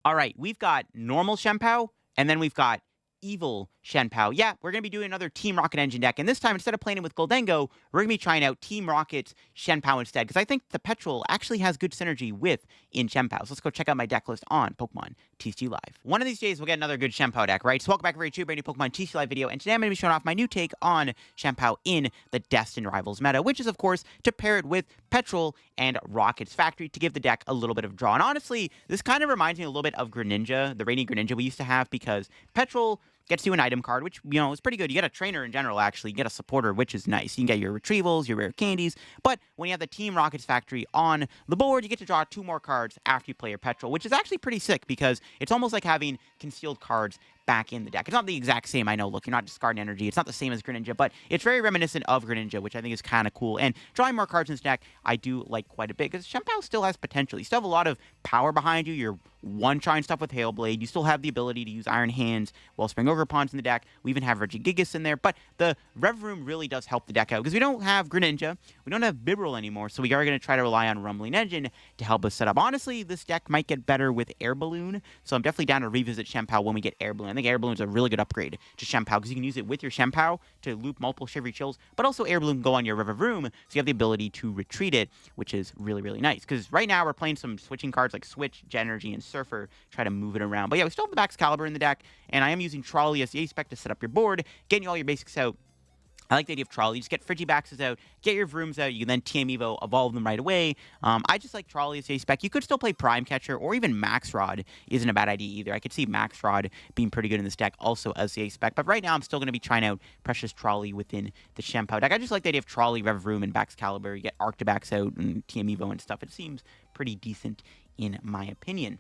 All right, we've got normal Chien Pao, and then we've got evil Chien Pao. Yeah, we're going to be doing another Team Rocket engine deck, and this time, instead of playing it with Goldengo, we're going to be trying out Team Rocket's Chien Pao instead, because I think the Petrel actually has good synergy with in Chien Pao. So let's go check out my deck list on Pokemon TCG Live. One of these days, we'll get another good Chien Pao deck, right? So welcome back to a brand new Pokemon TCG Live video, and today I'm going to be showing off my new take on Chien Pao in the Destined Rivals meta, which is, of course, to pair it with Petrel and Rocket's Factory to give the deck a little bit of draw. And honestly, this kind of reminds me a little bit of Greninja, the Radiant Greninja we used to have, because Petrel gets you an item card, which, you know, is pretty good. You get a trainer in general, actually. You get a supporter, which is nice. You can get your Retrievals, your Rare Candies. But when you have the Team Rocket's Factory on the board, you get to draw 2 more cards after you play your Petrel, which is actually pretty sick because it's almost like having concealed cards back in the deck. It's not the exact same, I know. Look, you're not discarding energy. It's not the same as Greninja, but it's very reminiscent of Greninja, which I think is kind of cool. And drawing more cards in this deck, I do like quite a bit because Chien Pao still has potential. You still have a lot of power behind you. You're one-shine stuff with Hailblade. You still have the ability to use Iron Hands, Wellspring Ogerpons in the deck. We even have Regigigas in there, but the Revavroom really does help the deck out because we don't have Greninja, we don't have Bibarel anymore, so we are going to try to rely on Rumbling Engine to help us set up. Honestly, this deck might get better with Air Balloon, so I'm definitely down to revisit Chien Pao when we get Air Balloon. I think Air Balloon is a really good upgrade to Chien Pao because you can use it with your Chien Pao to loop multiple Shivery Chills, but also Air Balloon can go on your Revavroom, so you have the ability to retreat it, which is really, really nice. Because right now we're playing some switching cards like Switch, Jet Energy, and Surfer, try to move it around. But yeah, we still have the Baxcalibur in the deck, and I am using Trolley as the A-Spec to set up your board, getting all your basics out. I like the idea of Trolley. You just get Frigibaxes out, get your Vrooms out, you can then TM Evo, evolve them right away. I just like Trolley as a spec. You could still play Prime Catcher, or even Max Rod isn't a bad idea either. I could see Max Rod being pretty good in this deck also as the A-Spec, but right now I'm still going to be trying out Precious Trolley within the Chien Pao deck. I just like the idea of Trolley, Revavroom, and Baxcalibur. You get Arctibax out and TM Evo and stuff. It seems pretty decent in my opinion.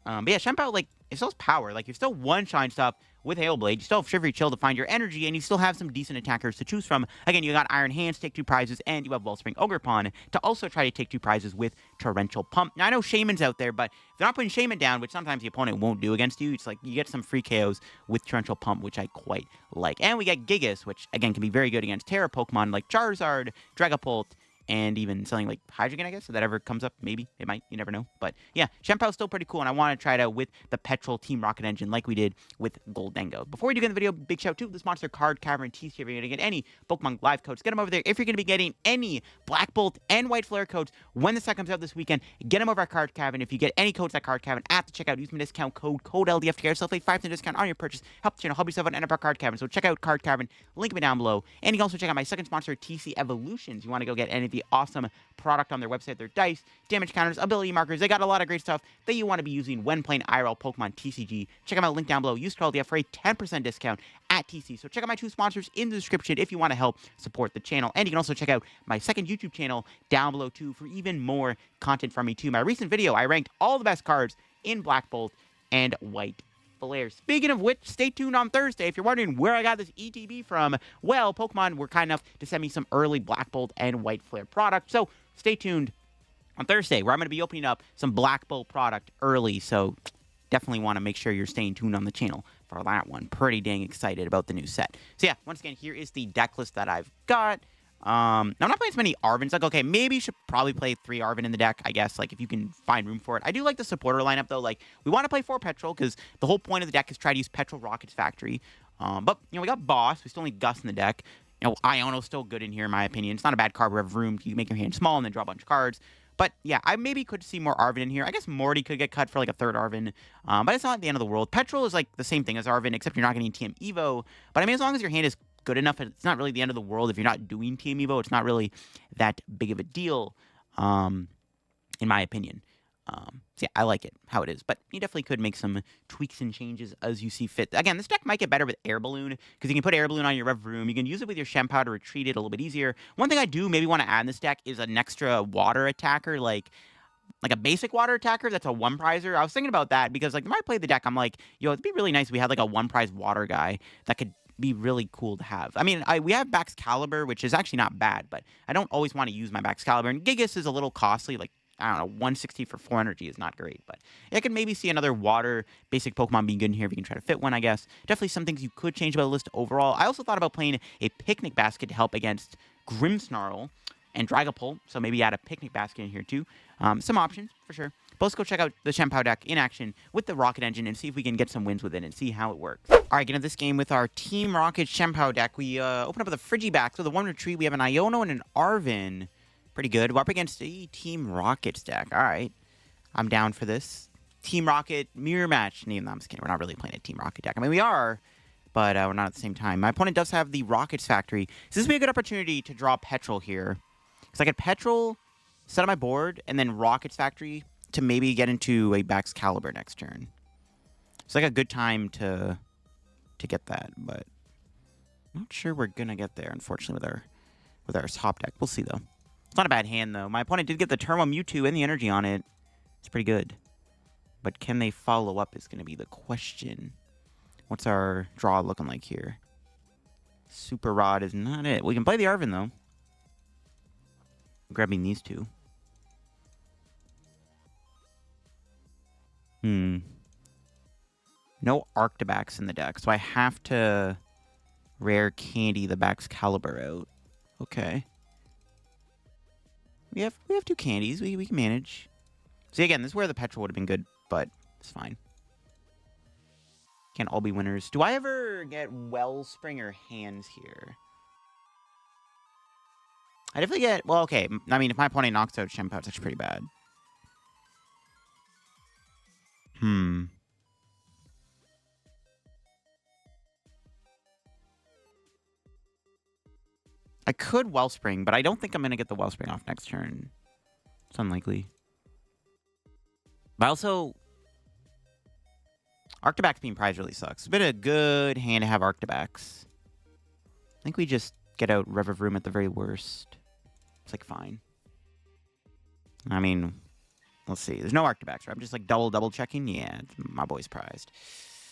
But yeah, Chien Pao, like, it still has power. Like, you're still one-shine stuff with Hailblade. You still have Shivery Chill to find your energy, and you still have some decent attackers to choose from. Again, you got Iron Hands to take 2 prizes, and you have Wellspring Ogerpon to also try to take 2 prizes with Torrential Pump. Now, I know Shaman's out there, but if they're not putting Shaman down, which sometimes the opponent won't do against you, it's like you get some free KOs with Torrential Pump, which I quite like. And we get Gigas, which, again, can be very good against Terra Pokemon like Charizard, Dragapult, and even something like Hydreigon, I guess, if that ever comes up. Maybe. It might. You never know. But yeah, Chien Pao is still pretty cool, and I want to try it out with the Petrel Team Rocket engine like we did with Goldengo. Before we do get in the video, big shout out to the sponsor, Card Cavern TCG. If you're going to get any Pokemon Live codes, get them over there. If you're going to be getting any Black Bolt and White Flare codes when the set comes out this weekend, get them over at Card Cavern. If you get any codes at Card Cavern at the checkout, use my discount code LDF to get yourself a 5% discount on your purchase. Help the channel, help yourself out, and end up our Card Cavern. So check out Card Cavern, link me down below. And you can also check out my second sponsor, TC Evolutions. You want to go get any of the awesome product on their website, their dice, damage counters, ability markers. They got a lot of great stuff that you want to be using when playing IRL Pokemon TCG. Check out my link down below. Use code LDF for a 10% discount at TC. So check out my 2 sponsors in the description if you want to help support the channel. And you can also check out my second YouTube channel down below too for even more content from me too. My recent video, I ranked all the best cards in Black Bolt and White Flare. Speaking of which, stay tuned on Thursday. If you're wondering where I got this ETB from, well, Pokemon were kind enough to send me some early Black Bolt and White Flare product. So stay tuned on Thursday, where I'm going to be opening up some Black Bolt product early. So definitely want to make sure you're staying tuned on the channel for that one. Pretty dang excited about the new set. So yeah, once again, here is the deck list that I've got. I'm not playing as many Arvens. Like, okay, maybe you should probably play 3 Arven in the deck, I guess, like, if you can find room for it. I do like the supporter lineup, though. Like, we want to play 4 Petrel, because the whole point of the deck is try to use Petrel Rocket's Factory. But, you know, we got Boss. We still need Gus in the deck. You know, Iono's still good in here, in my opinion. It's not a bad card. We have room. You can make your hand small and then draw a bunch of cards. But, yeah, I maybe could see more Arven in here. I guess Morty could get cut for, like, a 3rd Arven. But it's not the end of the world. Petrel is, like, the same thing as Arven, except you're not getting TM Evo. But, I mean, as long as your hand is good enough, it's not really the end of the world. If you're not doing TM Evo, it's not really that big of a deal, in my opinion. So yeah, I like it how it is, but you definitely could make some tweaks and changes as you see fit. Again, this deck might get better with Air Balloon, because you can put Air Balloon on your Revavroom. You can use it with your Chien Pao to retreat it a little bit easier. One thing I do maybe want to add in this deck is an extra water attacker, like a basic water attacker that's a 1-prizer. I was thinking about that, because like the more I play the deck, I'm like, yo, it'd be really nice if we had like a 1-prize water guy that could be really cool to have. I mean, we have Baxcalibur, which is actually not bad, but I don't always want to use my Baxcalibur. And Gigas is a little costly, like, I don't know, 160 for 4 energy is not great, but I could maybe see another water basic Pokemon being good in here if you can try to fit one, I guess. Definitely some things you could change about the list overall. I also thought about playing a Picnic Basket to help against Grimmsnarl and Dragapult, so maybe add a Picnic Basket in here too. Some options, for sure. But let's go check out the Chien Pao deck in action with the Rocket Engine and see if we can get some wins with it and see how it works. All right, get into this game with our Team Rocket Chien Pao deck. We open up with a Frigibax with a 1 retreat. We have an Iono and an Arven. Pretty good. We're up against a Team Rockets deck. All right. I'm down for this. Team Rocket mirror match. No, I'm just kidding. We're not really playing a Team Rocket deck. I mean, we are, but we're not at the same time. My opponent does have the Rockets Factory. So this would be a good opportunity to draw Petrel here. Because I get Petrel, set on my board, and then Rockets Factory to maybe get into a Baxcalibur next turn. It's like a good time to get that, but I'm not sure we're gonna get there, unfortunately, with our top deck. We'll see though. It's not a bad hand though. My opponent did get the Turbo Mewtwo and the energy on it. It's pretty good. But can they follow up is gonna be the question. What's our draw looking like here? Super Rod is not it. We can play the Arven though. Grabbing these two. No Arctibax in the deck, so I have to Rare Candy the Baxcalibur out. Okay. We have 2 candies. We can manage. See, again, this is where the Petrel would have been good, but it's fine. Can't all be winners. Do I ever get Wellspring or Hands here? I definitely get... Well, okay. I mean, if my opponent knocks out Chien Pao, it's actually pretty bad. I could Wellspring, but I don't think I'm going to get the Wellspring off next turn. It's unlikely. But also, Arctibax being prized really sucks. It's been a good hand to have Arctibax. I think we just get out Revavroom at the very worst. It's like fine. I mean, let's see. There's no Arctibax, right? I'm just like double checking. Yeah, my boy's prized.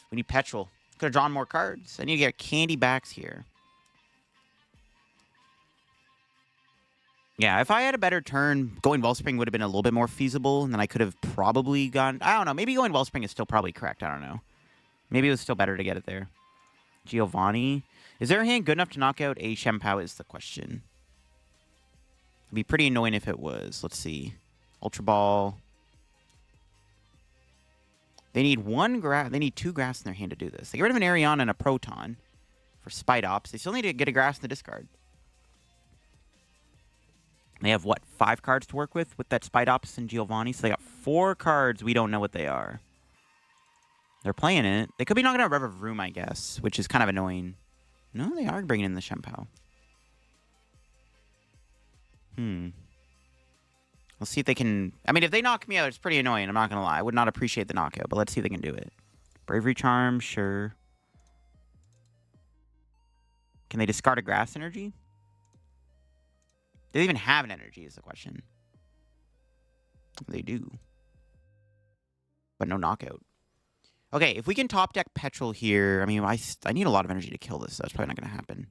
We need Petrel. Could have drawn more cards. I need to get candy backs here. Yeah, if I had a better turn, going Wellspring would have been a little bit more feasible, and then I could have probably gone... I don't know. Maybe going Wellspring is still probably correct. I don't know. Maybe it was still better to get it there. Giovanni. Is there a hand good enough to knock out a Chien Pao is the question. It'd be pretty annoying if it was. Let's see. Ultra Ball. They need They need 2 grass in their hand to do this. They get rid of an Arion and a Proton for Spite Ops. They still need to get a grass in the discard. They have, what, 5 cards to work with that Spite Ops and Giovanni? So they got 4 cards. We don't know what they are. They're playing it. They could be knocking out Revavroom, I guess, which is kind of annoying. No, they are bringing in the Chien Pao. Let's see if they can... I mean, if they knock me out, it's pretty annoying. I'm not going to lie. I would not appreciate the knockout, but let's see if they can do it. Bravery Charm, sure. Can they discard a Grass Energy? Do they even have an energy is the question. They do. But no knockout. Okay, if we can top deck Petrel here, I mean, I need a lot of energy to kill this, so that's probably not going to happen.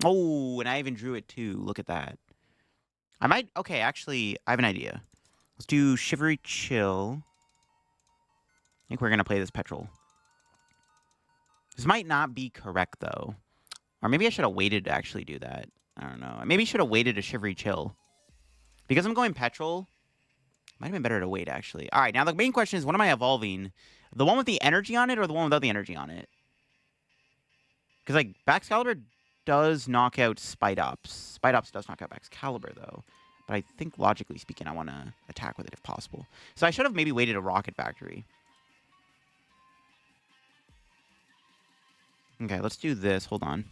Oh, and I even drew it too. Look at that. I might... Okay, actually, I have an idea. Let's do Shivery Chill. I think we're going to play this Petrel. This might not be correct, though. Or maybe I should have waited to actually do that. I don't know. I maybe should have waited a Shivery Chill. Because I'm going Petrel, might have been better to wait, actually. All right, now the main question is, what am I evolving? The one with the energy on it or the one without the energy on it? Because, like, Baxcalibur does knock out Spite Ops. Spite Ops does knock out Baxcalibur, though. But I think, logically speaking, I want to attack with it if possible. So I should have maybe waited a Rocket Factory. Okay, let's do this. Hold on.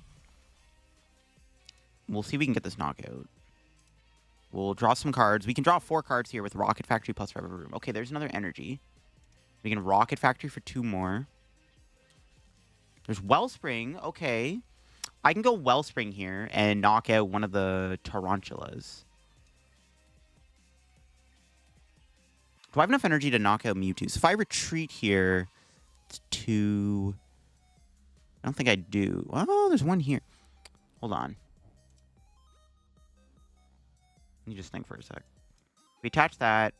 We'll see if we can get this knockout. We'll draw some cards. We can draw 4 cards here with Rocket Factory plus Revavroom. Okay, there's another energy. We can Rocket Factory for 2 more. There's Wellspring. Okay. I can go Wellspring here and knock out one of the Tarantulas. Do I have enough energy to knock out Mewtwo? So if I retreat here, it's 2... I don't think I do. Oh, there's one here. Hold on. Let me just think for a sec. We attach that.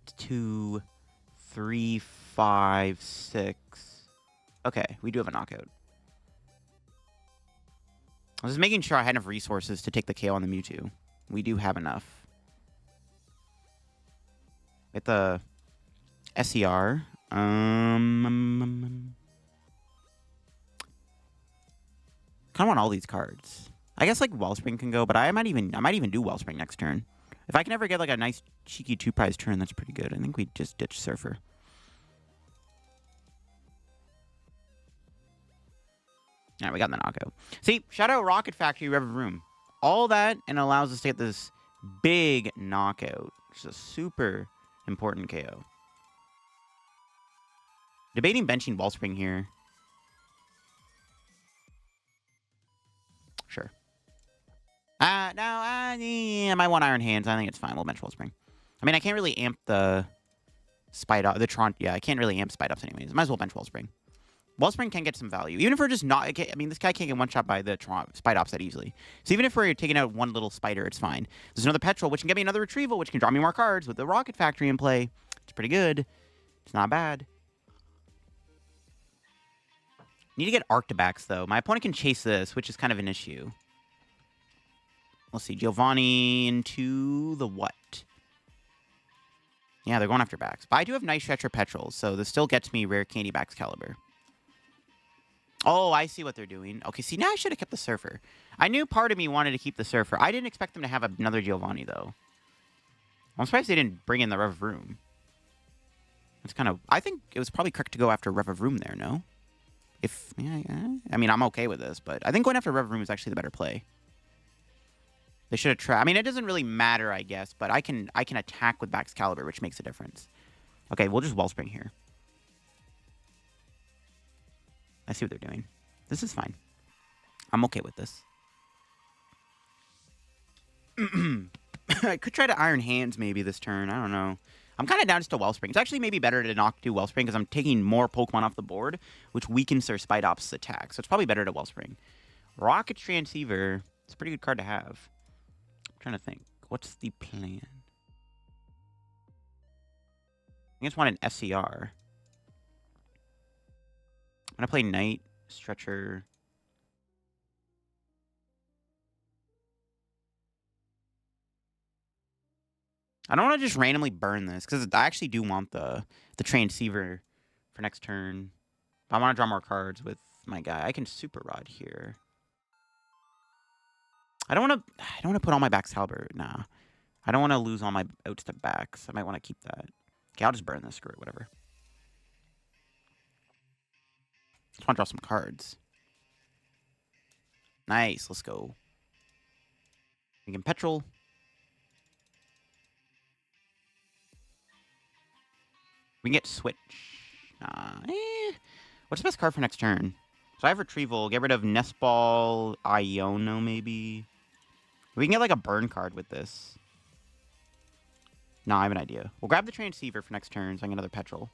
It's 2, 3, 5, 6. Okay, we do have a knockout. I was just making sure I had enough resources to take the KO on the Mewtwo. We do have enough. with the SER. Kind of want all these cards. I guess like Wellspring can go, but I might even do Wellspring next turn. If I can ever get like a nice cheeky 2-prize turn, that's pretty good. I think we just ditch Surfer. All right, we got the knockout. See, shout out Rocket Factory Revavroom. All that and allows us to get this big knockout, which is a super important KO. Debating benching Wellspring here. Sure. I might want Iron Hands. I think it's fine. We'll bench Wellspring. I mean, I can't really amp the Spite Up, the Tron. Yeah, I can't really amp Spite Ups anyways. Might as well bench Wellspring. Wellspring can get some value. Even if we're just not... I mean, this guy can't get one-shot by the Tron Spite Ops that easily. So even if we're taking out one little spider, it's fine. There's another Petrel, which can get me another Retrieval, which can draw me more cards with the Rocket Factory in play. It's pretty good. It's not bad. Need to get Arctibax, though. My opponent can chase this, which is kind of an issue. Let's see. Giovanni into the what? Yeah, they're going after Bax. But I do have Night Stretcher Petrel, so this still gets me Rare Candy Baxcalibur. Oh, I see what they're doing. Okay, see, now I should have kept the Surfer. I knew part of me wanted to keep the Surfer. I didn't expect them to have another Giovanni, though. I'm surprised they didn't bring in the Revavroom. It's kind of... I think it was probably correct to go after Revavroom there, no? If... Yeah, I mean, I'm okay with this, but I think going after Revavroom is actually the better play. They should have tried... I mean, it doesn't really matter, I guess, but I can attack with Baxcalibur, which makes a difference. Okay, we'll just Wellspring here. I see what they're doing. This is fine. I'm okay with this. I could try to Iron Hands maybe this turn. I don't know. I'm kind of down just to Wellspring. It's actually maybe better to not do Wellspring because I'm taking more Pokemon off the board, which weakens their Spite Ops attack. So it's probably better to Wellspring. Rocket Transceiver. It's a pretty good card to have. I'm trying to think. What's the plan? I just want an SCR. I'm going to play Night Stretcher. I don't want to just randomly burn this, because I actually do want the Transceiver for next turn. But I want to draw more cards with my guy. I can Super Rod here. I don't want to put all my Baxcalibur. Nah. I don't want to lose all my outstep backs. I might want to keep that. Okay, I'll just burn this. Screw it, whatever. Just want to draw some cards. Nice, let's go. We can Petrel. We can get Switch. What's the best card for next turn? So I have Retrieval. Get rid of Nest Ball, Iono maybe. We can get like a burn card with this. No, I have an idea. We'll grab the Transceiver for next turn so I can get another Petrel.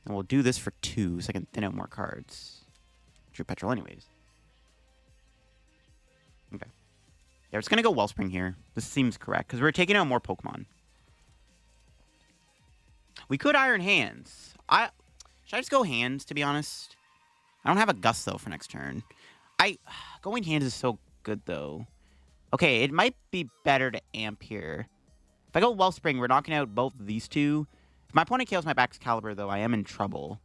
And we'll do this for 2 so I can thin out more cards. Drew Petrel anyways. Okay. Yeah, we're just going to go Wellspring here. This seems correct because we're taking out more Pokemon. We could Iron Hands. Should I just go Hands, to be honest? I don't have a Gust, though, for next turn. Going Hands is so good, though. Okay, it might be better to amp here. If I go Wellspring, we're knocking out both of these two. If my opponent kills my Baxcalibur, though, I am in trouble.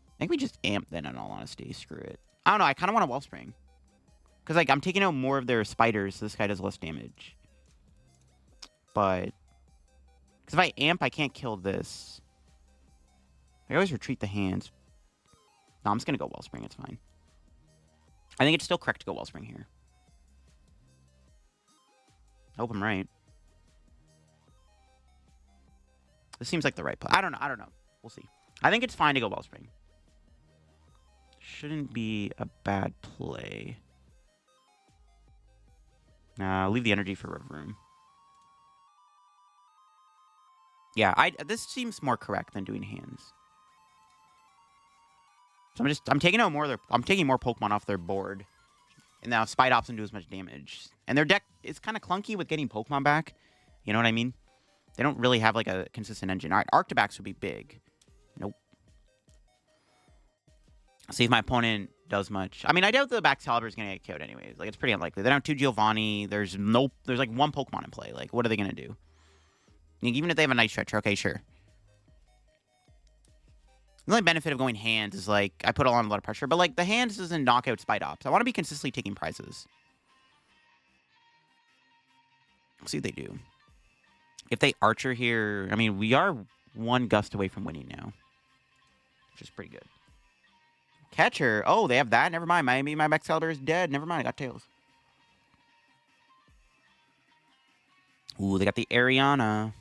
I think we just amp then, in all honesty. Screw it. I don't know. I kind of want a Wellspring. Because, like, I'm taking out more of their spiders, so this guy does less damage. But... because if I amp, I can't kill this. I always retreat the hands. No, I'm just going to go Wellspring. It's fine. I think it's still correct to go Wellspring here. I hope I'm right. This seems like the right play. I don't know. We'll see. I think it's fine to go Wellspring. Shouldn't be a bad play. Nah, leave the energy for Revavroom. Yeah, this seems more correct than doing hands. So I'm taking out more I'm taking more Pokemon off their board. And now Spite Ops don't do as much damage. And their deck is kind of clunky with getting Pokemon back. You know what I mean? They don't really have like a consistent engine. All right, Arctibax would be big. Nope. See if my opponent does much. I mean, I doubt the Baxcalibur is going to get KO'd anyways. Like, it's pretty unlikely. They don't have 2 Giovanni. There's like 1 Pokemon in play. Like, what are they going to do? Even if they have a Night Stretcher, okay, sure. The only benefit of going hands is, like, I put on a lot of pressure. But, like, the hands doesn't knock out Spite Ops. I want to be consistently taking prizes. Let's see what they do. If they Archer here, I mean, we are 1 Gust away from winning now. Which is pretty good. Catcher. Oh, they have that? Never mind. Maybe my Baxcalibur is dead. Never mind. I got Tails. Ooh, they got the Ariana.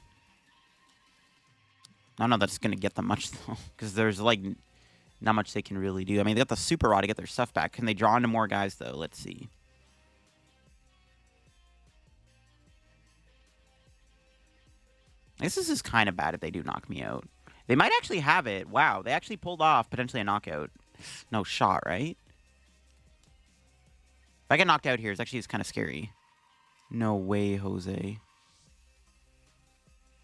I don't know that's going to get them much, though. Because there's, like, not much they can really do. I mean, they got the Super Rod to get their stuff back. Can they draw into more guys, though? Let's see. I guess this is kind of bad if they do knock me out. They might actually have it. Wow, they actually pulled off potentially a knockout. No shot, right? If I get knocked out here, it's kind of scary. No way, Jose.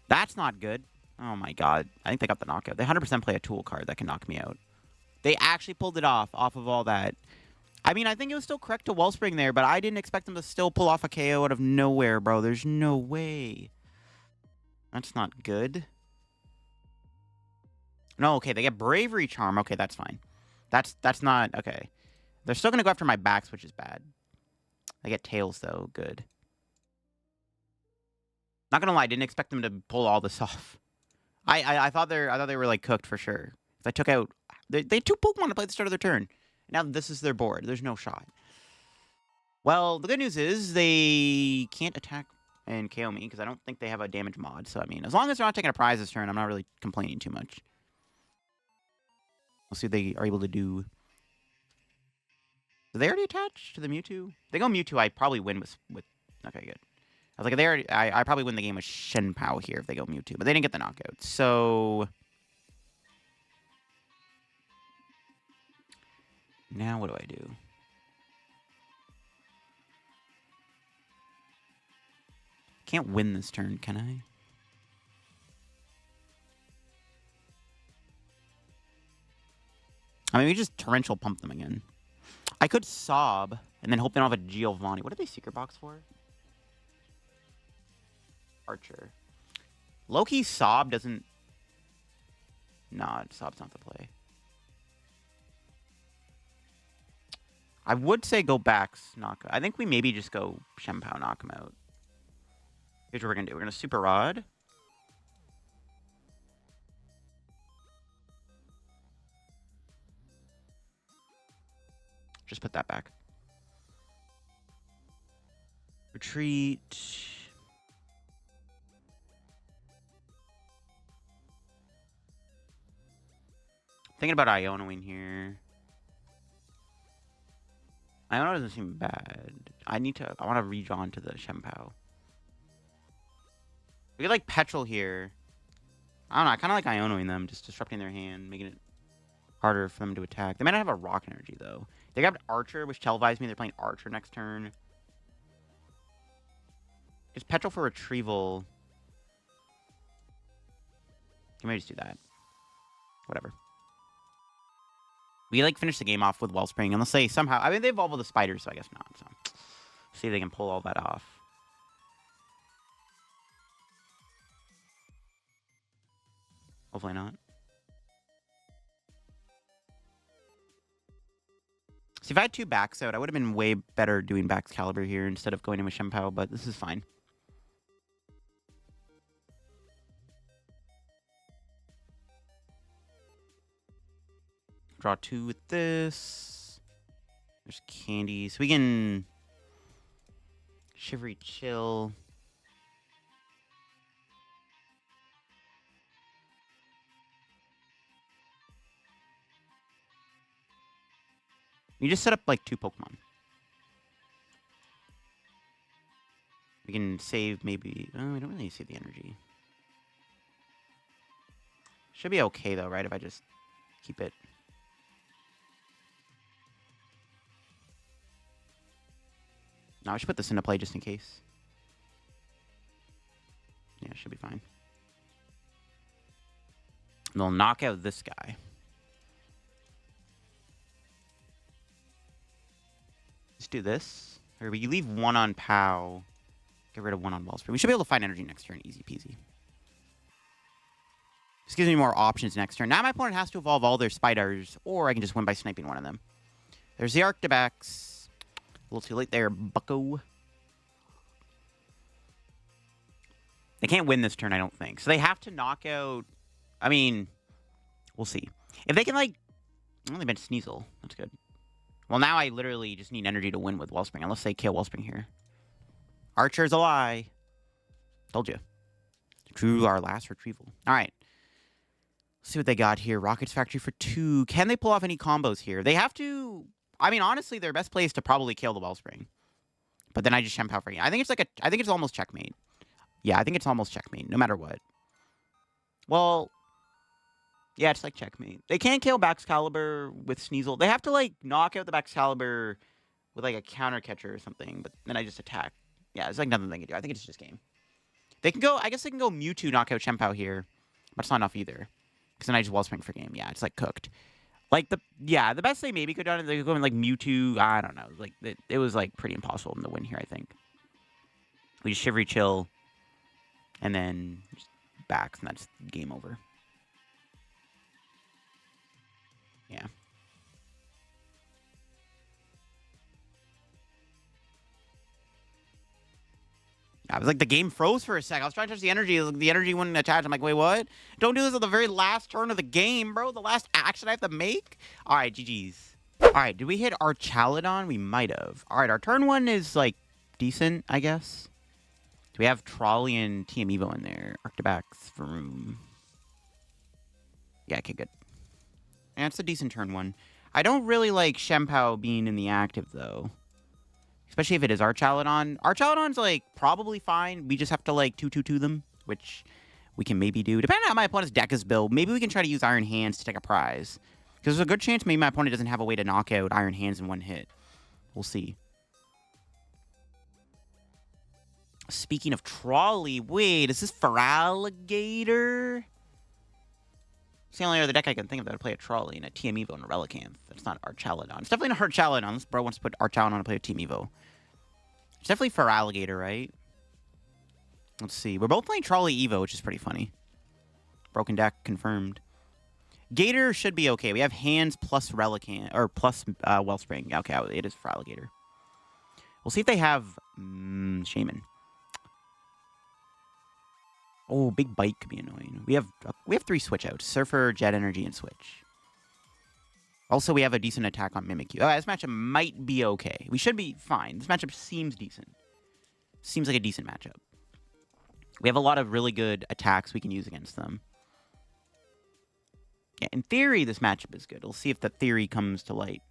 That's not good. Oh my god. I think they got the knockout. They 100% play a tool card that can knock me out. They actually pulled it off of all that. I mean, I think it was still correct to Wellspring there, but I didn't expect them to still pull off a KO out of nowhere, bro. There's no way. That's not good. No, okay, they get Bravery Charm. Okay, that's fine. That's not... Okay. They're still going to go after my backs, which is bad. I get Tails, though. Good. Not going to lie, I didn't expect them to pull all this off. I thought they were, like, cooked for sure. If I took out... They had 2 Pokemon to play at the start of their turn. Now this is their board. There's no shot. Well, the good news is they can't attack and KO me because I don't think they have a damage mod. So, I mean, as long as they're not taking a prize this turn, I'm not really complaining too much. We'll see what they are able to do. Did they already attach to the Mewtwo? If they go Mewtwo, I probably win with... Okay, good. I was like, if they already... I probably win the game with Chien Pao here if they go Mewtwo. But they didn't get the knockout. So... Now what do I do? Can't win this turn, can I? I mean, we just torrential pump them again. I could sob and then hope they don't have a Giovanni. What did they secret box for? Archer. Loki sob doesn't... Nah, sob's not the play. I would say go Bax, knock. I think we maybe just go Chien Pao, knock him out. Here's what we're going to do. We're going to Super Rod. Just put that back. Retreat. Thinking about Ionoing here. Iono doesn't seem bad. I want to redraw into the Chien Pao. We get like Petrel here. I don't know. I kind of like Ionoing them, just disrupting their hand, making it harder for them to attack. They might not have a Rock Energy, though. They got Archer, which televised me they're playing Archer next turn. Is Petrel for Retrieval? Can we just do that? Whatever. We, like, finish the game off with Wellspring, unless they somehow... I mean, they evolve with the spiders, so I guess not. So, see if they can pull all that off. Hopefully not. See, if I had 2 backs out, I would have been way better doing Baxcalibur here instead of going in with Chien Pao, but this is fine. Draw 2 with this. There's candy. So we can... Shivery Chill. You just set up, like, 2 Pokemon. We can save maybe... Oh, we don't really save the energy. Should be okay, though, right? If I just keep it... No, I should put this into play just in case. Yeah, it should be fine. And they'll knock out this guy. do this. Or we leave 1 on PAL. Get rid of 1 on Wellspring. We should be able to find energy next turn. Easy peasy. This gives me more options next turn. Now my opponent has to evolve all their spiders, or I can just win by sniping one of them. There's the Arctibax. A little too late there, bucko. They can't win this turn, I don't think. So they have to knock out... I mean, we'll see. If they can, like... Well, they bench Sneasel. That's good. Well, now I literally just need energy to win with Wellspring, unless they kill Wellspring here. Archer's a lie. Told you. Drew our last retrieval. All right. Let's see what they got here. Rockets Factory for 2. Can they pull off any combos here? They have to... I mean, honestly, their best play is to probably kill the Wellspring. But then I just Chien Pao for you. I think it's like a... I think it's almost checkmate. Yeah, I think it's almost checkmate, no matter what. Well... Yeah, it's like checkmate. They can't kill Baxcalibur with Sneasel. They have to, like, knock out the Baxcalibur with, like, a counter catcher or something. But then I just attack. Yeah, it's like nothing they can do. I think it's just game. They can go... I guess they can go Mewtwo, knock out Chien Pao here. But it's not enough either. Because then I just Wellspring for game. Yeah, it's, like, cooked. Like, the best they maybe could have done is they could go in, like, Mewtwo. I don't know. Like, it was, like, pretty impossible to win here, I think. We just Shivery Chill. And then just backs, and that's game over. Yeah. I was like, the game froze for a sec. I was trying to touch the energy. The energy wouldn't attach. I'm like, wait, what? Don't do this at the very last turn of the game, bro. The last action I have to make? All right, GG's. All right, did we hit our Chaladon? We might have. All right, our turn 1 is, like, decent, I guess. Do we have Trolley and TM Evo in there? Arctibax, Varoom. Yeah, okay, good. Yeah, it's a decent turn 1. I don't really like Chien Pao being in the active, though. Especially if it is our Chaladon. Our Chaladon's, like, probably fine. We just have to, like, 2-2-2 them, which we can maybe do. Depending on how my opponent's deck is built, maybe we can try to use Iron Hands to take a prize. Because there's a good chance maybe my opponent doesn't have a way to knock out Iron Hands in one hit. We'll see. Speaking of Trolley, wait, is this Feraligatr? It's the only other deck I can think of that would play a Trolley and a TM Evo and a Relicanth. That's not our Chaladon. It's definitely not our Chaladon. Unless bro wants to put our Chaladon to play a Team Evo. It's definitely Feraligatr, right? Let's see. We're both playing Trolley Evo, which is pretty funny. Broken deck confirmed. Gator should be okay. We have Hands plus Relicanth, or plus Wellspring. Okay, it is Feraligatr. We'll see if they have Shaman. Oh, Big Bite could be annoying. We have 3 switch outs. Surfer, Jet Energy, and Switch. Also, we have a decent attack on Mimikyu. Oh, this matchup might be okay. We should be fine. This matchup seems decent. Seems like a decent matchup. We have a lot of really good attacks we can use against them. Yeah, in theory, this matchup is good. We'll see if the theory comes to light.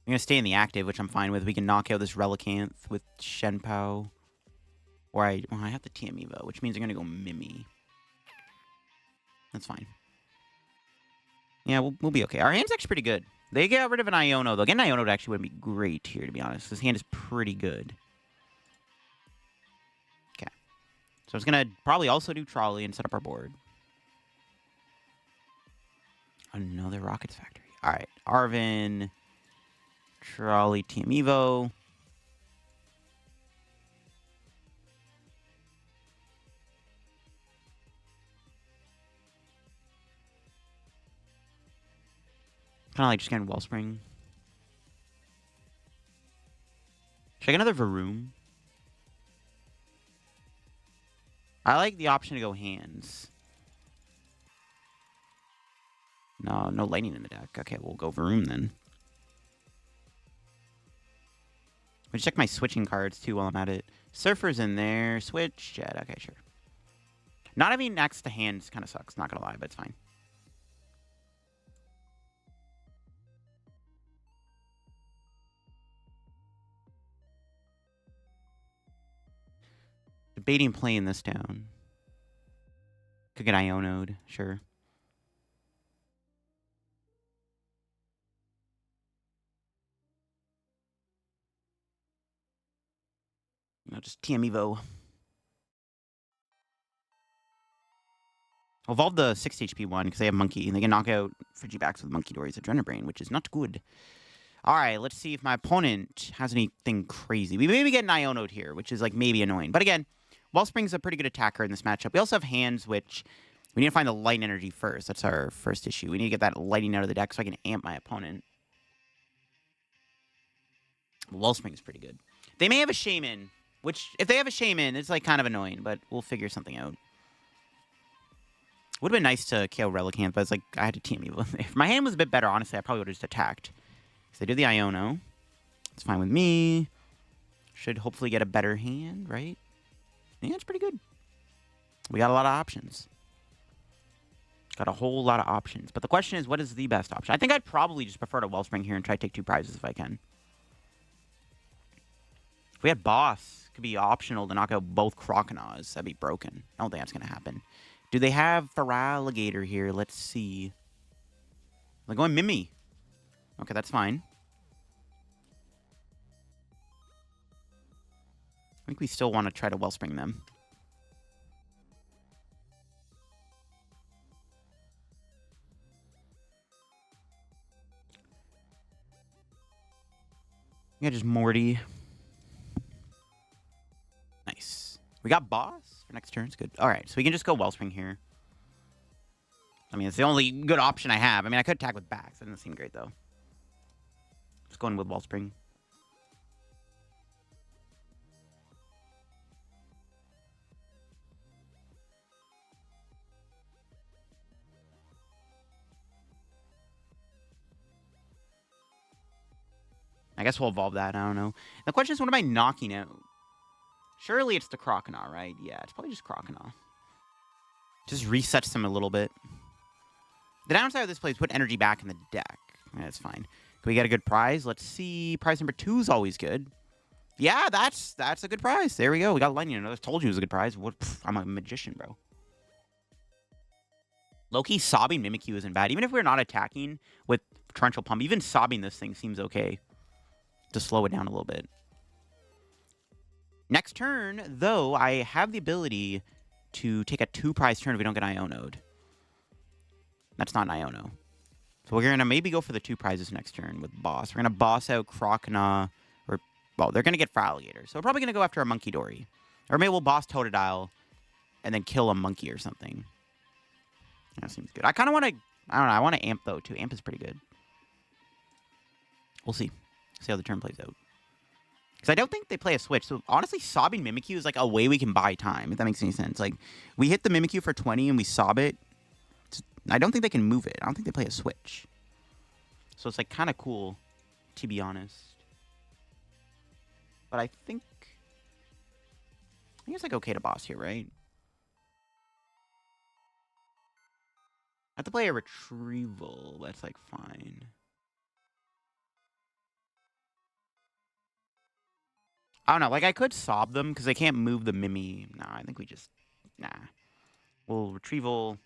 I'm going to stay in the active, which I'm fine with. We can knock out this Relicanth with Chien Pao. Or I have the TM Evo, which means I'm going to go Mimi. That's fine. Yeah, we'll be okay. Our hand's actually pretty good. They got rid of an Iono, though. Getting an Iono actually wouldn't be great here, to be honest. This hand is pretty good. Okay. So I was going to probably also do Trolley and set up our board. Another Rockets Factory. All right. Arven... Trolley, TM Evo. Kind of like just getting Wellspring. Should I get another Varoom? I like the option to go Hands. No lightning in the deck. Okay, we'll go Varoom then. Let me check my switching cards, too, while I'm at it. Surfer's in there. Switch. Jet. Okay, sure. Not having next to Hands kind of sucks. Not going to lie, but it's fine. Debating playing this down. Could get Iono'd. Sure. No, just TM Evo. I'll evolve the 6 HP one because they have Monkey, and they can knock out Frigibax with Monkey Dory's Adrenabrain, which is not good. Alright, let's see if my opponent has anything crazy. We maybe get an Iono here, which is, like, maybe annoying. But again, Wellspring's a pretty good attacker in this matchup. We also have hands, which we need to find the light energy first. That's our first issue. We need to get that lighting out of the deck so I can amp my opponent. Wellspring's pretty good. They may have a Shaman, which, if they have a Shaman, it's, like, kind of annoying, but we'll figure something out. Would have been nice to KO Relicanth, but it's like, I had to team evil. If my hand was a bit better, honestly, I probably would have just attacked. So they do the Iono. It's fine with me. Should hopefully get a better hand, right? Yeah, it's pretty good. We got a lot of options. Got a whole lot of options. But the question is, what is the best option? I think I'd probably just prefer to Wellspring here and try to take 2 prizes if I can. If we had Boss, it could be optional to knock out both Croconaws. That'd be broken. I don't think that's going to happen. Do they have Feraligatr here? Let's see. They're going Mimi. Okay, that's fine. I think we still want to try to Wellspring them. Yeah, just Morty. Nice. We got Boss for next turn. It's good. All right, so we can just go Wellspring here. I mean, it's the only good option I have. I mean, I could attack with Bax. That doesn't seem great, though. Just going with Wellspring. I guess we'll evolve that. I don't know. The question is, what am I knocking out? Surely it's the Croconaw, right? Yeah, it's probably just Croconaw. Just resets them a little bit. The downside of this play is put energy back in the deck. That's fine. Can we get a good prize? Let's see. Prize number 2 is always good. Yeah, that's a good prize. There we go. We got Lightning. I told you it was a good prize. What? Pff, I'm a magician, bro. Low-key sobbing Mimikyu isn't bad. Even if we're not attacking with Torrential Pump, even sobbing this thing seems okay. To slow it down a little bit. Next turn, though, I have the ability to take a 2-prize turn if we don't get Iono'd. That's not an Iono. So we're going to maybe go for the 2 prizes next turn with Boss. We're going to boss out Croconaw. Or, well, they're going to get Feraligatr. So we're probably going to go after a Monkey Dory. Or maybe we'll boss Totodile and then kill a monkey or something. That seems good. I kind of want to... I don't know. I want to Amp, though, too. Amp is pretty good. We'll see. See how the turn plays out. Because I don't think they play a Switch. So, honestly, sobbing Mimikyu is like a way we can buy time, if that makes any sense. Like, we hit the Mimikyu for 20 and we sob it. I don't think they can move it. I don't think they play a Switch. So, it's like kind of cool, to be honest. But I think it's like okay to boss here, right? I have to play a Retrieval. That's like fine. I don't know. Like, I could sob them because they can't move the Mimi. Nah, I think we just... Nah. We'll Retrieval...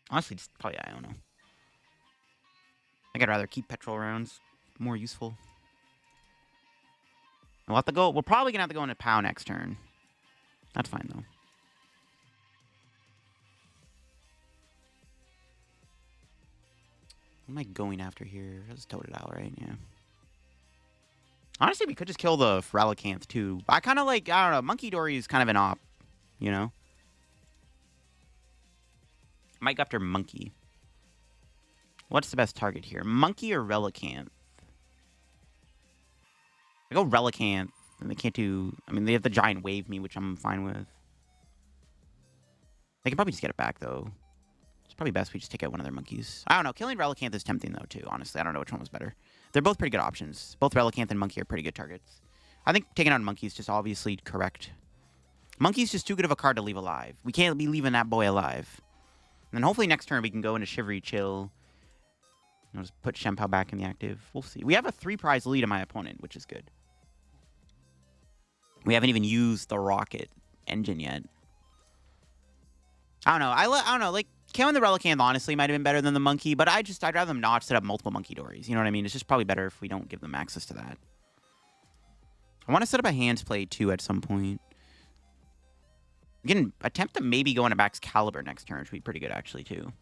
Honestly, just probably Iono. I think I'd rather keep Petrel around. It's more useful. We'll have to go... We're probably going to have to go into PAL next turn. That's fine, though. What am I going after here? That's Totodile, right? Yeah. Honestly, we could just kill the Relicanth, too. I kind of like... I don't know. Monkey Dory is kind of an op. You know? Might go after Monkey. What's the best target here? Monkey or Relicanth? I go Relicanth, and they can't do... I mean, they have the Giant Wave me, which I'm fine with. They can probably just get it back, though. It's probably best we just take out one of their monkeys. I don't know. Killing Relicanth is tempting, though, too. Honestly, I don't know which one was better. They're both pretty good options. Both Relicanth and Monkey are pretty good targets. I think taking out Monkey is just obviously correct. Monkey's just too good of a card to leave alive. We can't be leaving that boy alive. And then hopefully next turn we can go into Shivery Chill. I'll just put Chien Pao back in the active. We'll see. We have a 3-prize lead on my opponent, which is good. We haven't even used the rocket engine yet. I don't know. I don't know. Like, killing the Relicanth honestly might have been better than the Monkey, but I'd rather them not set up multiple Monkey Dories. You know what I mean? It's just probably better if we don't give them access to that. I want to set up a hands play, too, at some point. We can attempt to maybe go into Baxcalibur next turn, which would be pretty good, actually, too.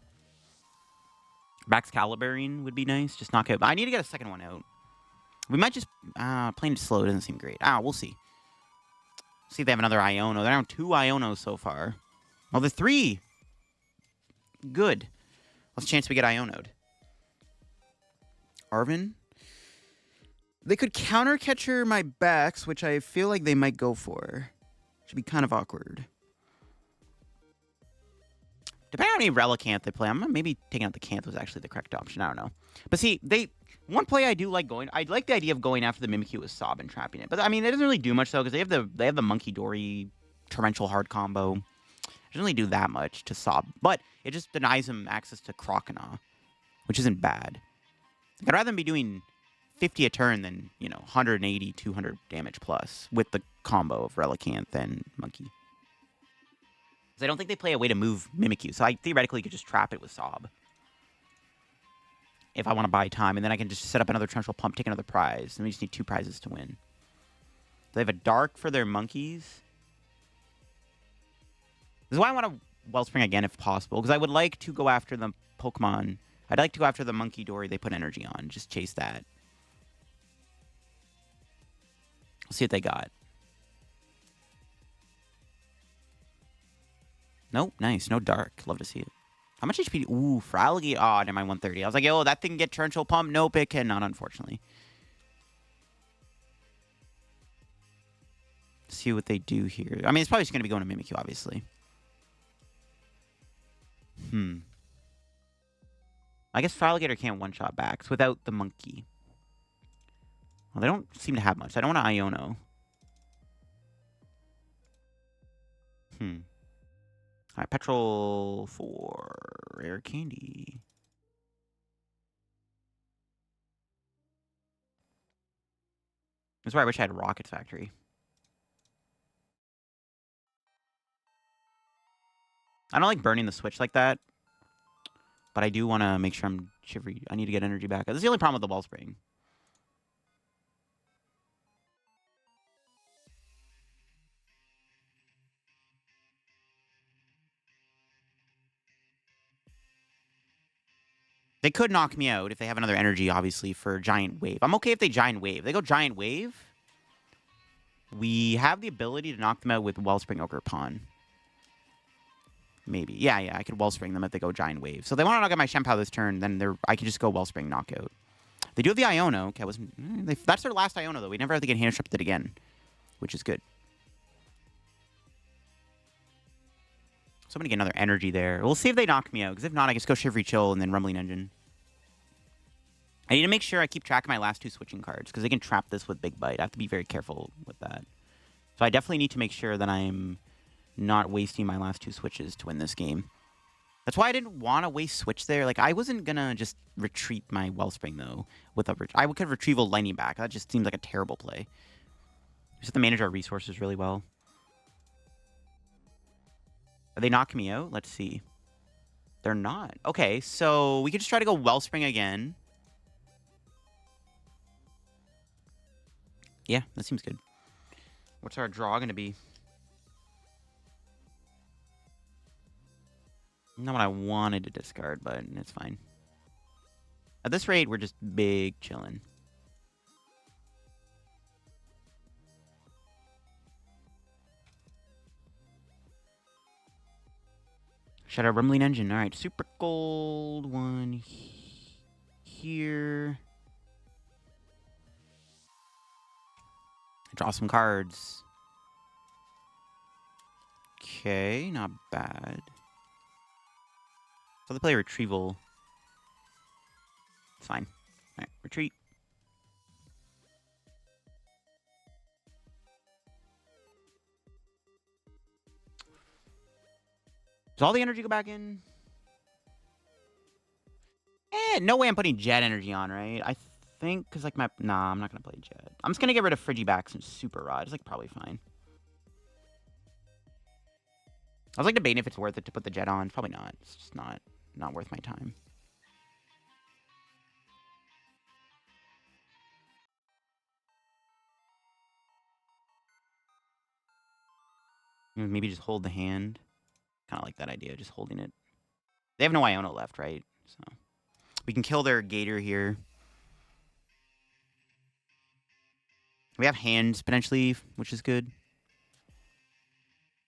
Baxcaliburing would be nice. Just knock out. I need to get a second one out. We might just... playing it slow doesn't seem great. We'll see. See if they have another Iono. They're down 2 Ionos so far. Oh, the 3! Good. What's the chance we get Iono'd? Arven? They could counter catcher my backs, which I feel like they might go for. Should be kind of awkward. Depending on how many Relicanth they play, I'm maybe taking out the Canth was actually the correct option. I don't know. But see, one play I do like going. I like the idea of going after the Mimikyu with Sob and trapping it. But I mean, it doesn't really do much though because they have the Monkey Dory Torrential Hard combo. It doesn't really do that much to Sob, but it just denies him access to Croconaw, which isn't bad. I'd rather than be doing 50 a turn than 180, 200 damage plus with the combo of Relicanth and Monkey. I don't think they play a way to move Mimikyu, so I theoretically could just trap it with Sob. If I want to buy time, and then I can just set up another Torrential Pump, take another prize, and we just need 2 prizes to win. They have a Dark for their monkeys. This is why I want to Wellspring again if possible, because I would like to go after the Pokemon. I'd like to go after the Monkey Dory they put energy on, just chase that. We'll see what they got. Nope, nice. No Dark. Love to see it. How much HP? Ooh, for Alligator. Oh, never mind, 130. I was like, oh, that thing can get Torrential Pump. Nope, it cannot, unfortunately. See what they do here. I mean, it's probably just going to be going to Mimikyu, obviously. I guess Alligator can't one-shot backs without the Monkey. Well, they don't seem to have much. I don't want to Iono. Alright, Petrel for Rare Candy. That's why I wish I had Rocket Factory. I don't like burning the Switch like that. But I do want to make sure I'm shivery. I need to get energy back. This is the only problem with the Wellspring. They could knock me out if they have another energy, obviously, for Giant Wave. I'm okay if they Giant Wave. They go Giant Wave. We have the ability to knock them out with Wellspring Ogerpon. Maybe. Yeah, I could Wellspring them if they go Giant Wave. So if they want to knock out my Chien Pao this turn, then I can just go Wellspring Knockout. They do have the Iono. Okay, that's their last Iono, though. We never have to get hand disrupted again, which is good. So I'm going to get another energy there. We'll see if they knock me out, because if not, I just go Shivery Chill and then Rumbling Engine. I need to make sure I keep track of my last 2 switching cards, because they can trap this with Big Bite. I have to be very careful with that. So I definitely need to make sure that I'm not wasting my last 2 switches to win this game. That's why I didn't want to waste Switch there. Like, I wasn't going to just retreat my Wellspring, though. I could Retrieval Lightning back. That just seems like a terrible play. We just have to manage our resources really well. Are they knocking me out? Let's see. They're not. Okay, so we could just try to go Wellspring again. Yeah, that seems good. What's our draw going to be? Not what I wanted to discard, but it's fine. At this rate, we're just big chilling. Shadow Rumbling Engine. All right, Super Gold one here. Draw some cards. Okay, not bad. So they play Retrieval. It's fine. All right, retreat. Does all the energy go back in? No way I'm putting Jet energy on, right? I think, because, like, nah, I'm not going to play Jet. I'm just going to get rid of Frigibax and Super Rod. It's, like, probably fine. I was, like, debating if it's worth it to put the Jet on. Probably not. It's just not worth my time. Maybe just hold the hand. Kind of like that idea, just holding it. They have no Iono left, right? So we can kill their Gator here. We have hands, potentially, which is good.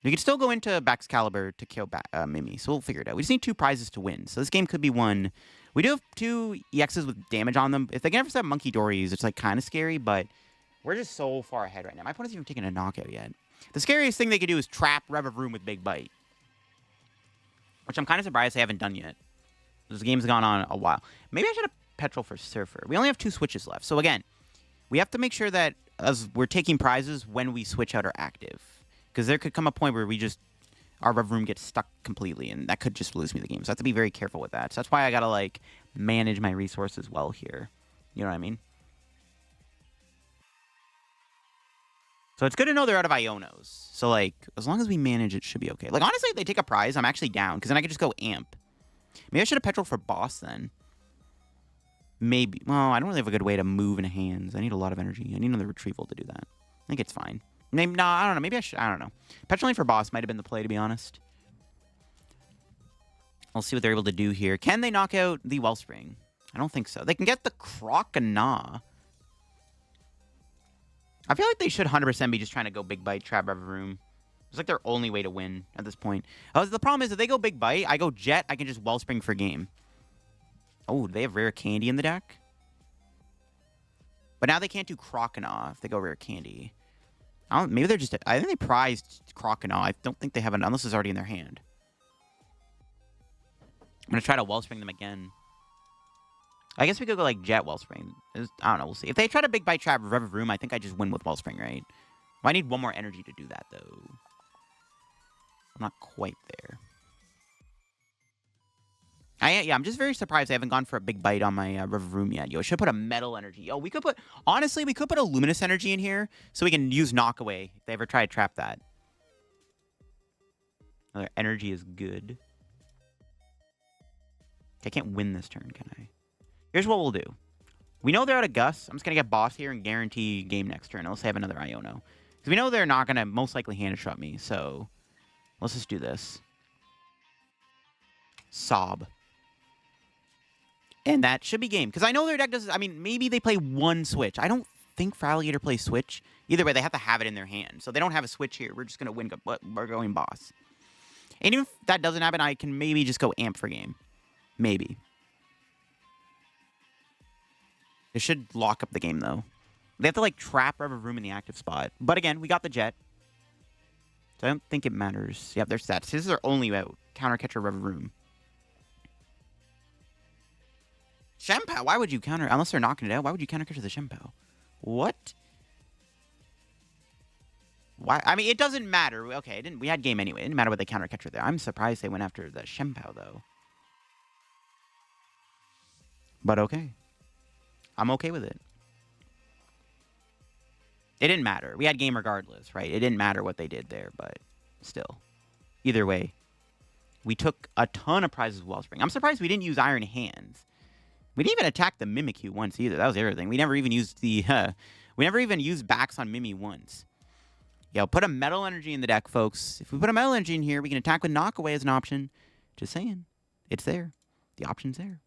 We can still go into Baxcalibur to kill Mimi, so we'll figure it out. We just need 2 prizes to win, so this game could be won. We do have 2 EXs with damage on them. If they can ever set Monkey Dories, it's like kind of scary, but we're just so far ahead right now. My opponent's even taken a knockout yet. The scariest thing they could do is trap Revavroom with Big Bite, which I'm kind of surprised they haven't done yet. This game's gone on a while. Maybe I should have Petrel for Surfer. We only have 2 switches left, so again, we have to make sure that as we're taking prizes when we switch out our active. Because there could come a point where our Revavroom gets stuck completely, and that could just lose me the game. So I have to be very careful with that. So that's why I gotta, like, manage my resources well here. You know what I mean? So it's good to know they're out of Ionos. So, like, as long as we manage, it should be okay. Like, honestly, if they take a prize, I'm actually down, because then I could just go Amp. Maybe I should have Petrel for Boss, then. Maybe. Well, I don't really have a good way to move in hands. I need a lot of energy. I need another Retrieval to do that. I think it's fine. Maybe, no, I don't know. Maybe I should. I don't know. Petrol for Boss might have been the play, to be honest. We'll see what they're able to do here. Can they knock out the Wellspring? I don't think so. They can get the Crocodile. I feel like they should 100% be just trying to go Big Bite, trap Revavroom. It's like their only way to win at this point. The problem is, if they go Big Bite, I go Jet, I can just Wellspring for game. Oh, they have Rare Candy in the deck? But now they can't do Crocodile if they go Rare Candy. Maybe they're just... I think they prized Crocodile. I don't think they have it, unless it's already in their hand. I'm going to try to Wellspring them again. I guess we could go, like, Jet Wellspring. I don't know. We'll see. If they try to Big Bite Trap Revavroom, I think I just win with Wellspring, right? Well, I need 1 more energy to do that, though. I'm not quite there. Yeah, I'm just very surprised I haven't gone for a Big Bite on my Revavroom yet. Yo, I should put a Metal Energy. Oh, we could put... Honestly, we could put a Luminous Energy in here so we can use Knockaway if they ever try to trap that. Another energy is good. I can't win this turn, can I? Here's what we'll do. We know they're out of Gus. I'm just going to get Boss here and guarantee game next turn. Unless they have another Iono. Because we know they're not going to most likely hand shot me. So let's just do this. Sob. And that should be game. Because I know their deck does... I mean, maybe they play 1 switch. I don't think Alligator plays switch. Either way, they have to have it in their hand. So they don't have a switch here. We're just going to win. We're going Boss. And even if that doesn't happen, I can maybe just go Amp for game. Maybe. It should lock up the game, though. They have to, like, trap Revavroom in the active spot. But again, we got the Jet. So I don't think it matters. Yep, their stats. This is their only out. Counter catcher Revavroom. Chien Pao, why would you counter... Unless they're knocking it out, why would you counter catcher the Chien Pao? What? Why? I mean, it doesn't matter. Okay, we had game anyway. It didn't matter what they counter catcher there. I'm surprised they went after the Chien Pao, though. But okay. I'm okay with it. It didn't matter. We had game regardless, right? It didn't matter what they did there, but still. Either way. We took a ton of prizes with Wellspring. I'm surprised we didn't use Iron Hands. We didn't even attack the Mimikyu once either. That was the other thing. We never even used the... we never even used Bax on Mimi once. Yeah, put a Metal Energy in the deck, folks. If we put a Metal Energy in here, we can attack with Knockaway as an option. Just saying. It's there. The option's there.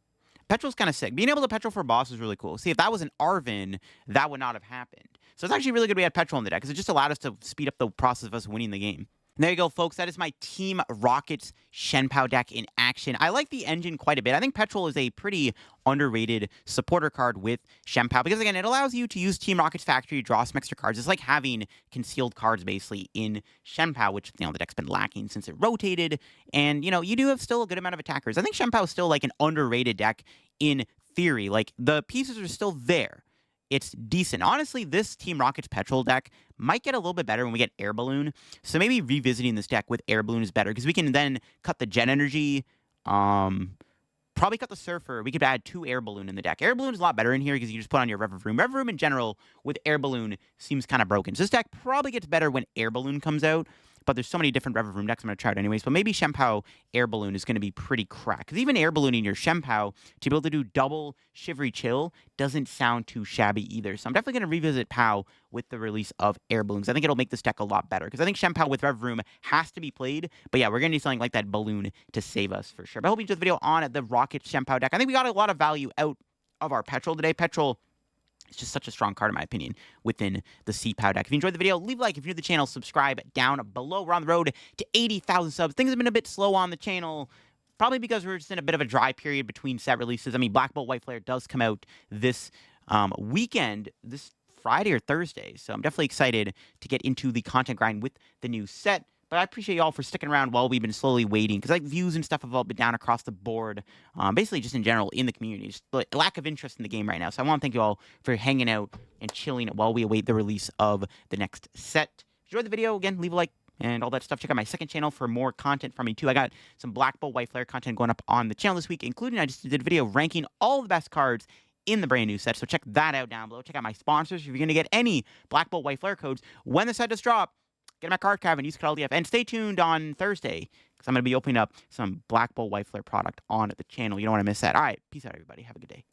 Petrel's kind of sick. Being able to Petrel for Boss is really cool. See, if that was an Arven, that would not have happened. So it's actually really good we had Petrel in the deck, because it just allowed us to speed up the process of us winning the game. And there you go, folks. That is my Team Rocket's Chien Pao deck in action. I like the engine quite a bit. I think Petrel is a pretty underrated supporter card with Chien Pao, because, again, it allows you to use Team Rocket's factory to draw some extra cards. It's like having concealed cards, basically, in Chien Pao, which, you know, the deck's been lacking since it rotated. And, you know, you do have still a good amount of attackers. I think Chien Pao is still, like, an underrated deck in theory. Like, the pieces are still there. It's decent. Honestly, this Team Rocket's Petrel deck might get a little bit better when we get Air Balloon. So maybe revisiting this deck with Air Balloon is better, because we can then cut the Jet Energy, probably cut the Surfer. We could add 2 Air Balloon in the deck. Air Balloon is a lot better in here because you just put on your Revavroom. Revavroom in general with Air Balloon seems kind of broken. So this deck probably gets better when Air Balloon comes out. but there's so many different Revavroom decks I'm going to try it anyways. But maybe Chien Pao Air Balloon is going to be pretty crack. Because even Air Ballooning your Chien Pao to be able to do double Shivery Chill doesn't sound too shabby either. So I'm definitely going to revisit PAL with the release of Air Balloons. I think it'll make this deck a lot better. Because I think Chien Pao with Revavroom has to be played. But yeah, we're going to need something like that Balloon to save us for sure. But I hope you enjoyed the video on the Rocket Chien Pao deck. I think we got a lot of value out of our Petrel today. Petrel, it's just such a strong card, in my opinion, within the C-Pao deck. If you enjoyed the video, leave a like. If you're new to the channel, subscribe down below. We're on the road to 80,000 subs. Things have been a bit slow on the channel, probably because we're just in a bit of a dry period between set releases. I mean, Black Bolt White Flare does come out this weekend, this Friday or Thursday. So I'm definitely excited to get into the content grind with the new set. But I appreciate y'all for sticking around while we've been slowly waiting, because like views and stuff have all been down across the board, basically just in general in the community. Just like, lack of interest in the game right now. So I want to thank you all for hanging out and chilling while we await the release of the next set. If you enjoyed the video, again, leave a like and all that stuff. Check out my second channel for more content from me too. I got some Black Bolt White Flare content going up on the channel this week, including I just did a video ranking all the best cards in the brand new set. So check that out down below. Check out my sponsors if you're going to get any Black Bolt White Flare codes when the set does drop. Get my card cavern, use code LDF, and stay tuned on Thursday, because I'm going to be opening up some Black Bolt White Flare product on the channel. You don't want to miss that. All right, peace out, everybody. Have a good day.